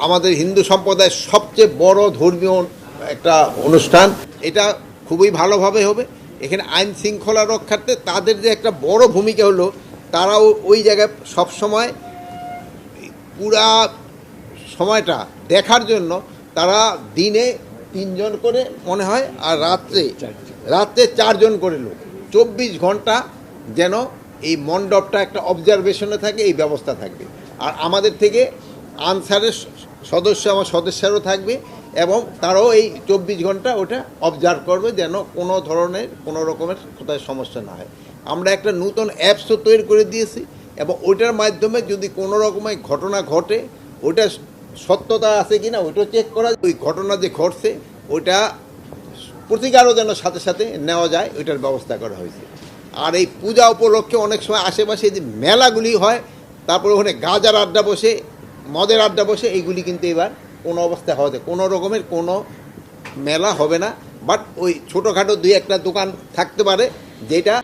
আমাদের হিন্দু সম্প্রদায়ের সবচেয়ে বড় ধর্মীয় একটা অনুষ্ঠান। এটা খুবই ভালোভাবে হবে। এখানে আইন শৃঙ্খলা রক্ষার্থে তাদের যে একটা বড় ভূমিকা হলো, তারাও ওই জায়গায় সবসময় পুরা সময়টা দেখার জন্য তারা দিনে 3 জন করে মনে হয়, আর রাত্রে 4 জন করে লোক, 24 ঘন্টা যেন এই মণ্ডপটা একটা অবজারভেশনে থাকে, এই ব্যবস্থা থাকবে। আর আমাদের থেকে আনসারের আমার সদস্যরাও থাকবে এবং তারাও এই 24 ঘন্টা ওটা অবজার্ভ করবে যেন কোনো রকমের কোথায় সমস্যা না হয়। আমরা একটা নতুন অ্যাপসও তৈরি করে দিয়েছি এবং ওইটার মাধ্যমে যদি কোনো রকমের ঘটনা ঘটে, ওইটা সত্যতা আছে কিনা ওইটাও চেক করা, ওই ঘটনা যে ঘটছে ওইটা প্রতিকারও যেন সাথে সাথে নেওয়া যায়, ওইটার ব্যবস্থা করা হয়েছে। আর এই পূজা উপলক্ষে অনেক সময় আশেপাশে যে মেলাগুলি হয়, তারপরে ওখানে গাজার আড্ডা বসে, মদের আড্ডা বসে, এইগুলি কিন্তু এবার কোনো অবস্থায় হবে, কোনো রকমের কোনো মেলা হবে না। বাট ওই ছোটোখাটো 2-1টা দোকান থাকতে পারে যেটা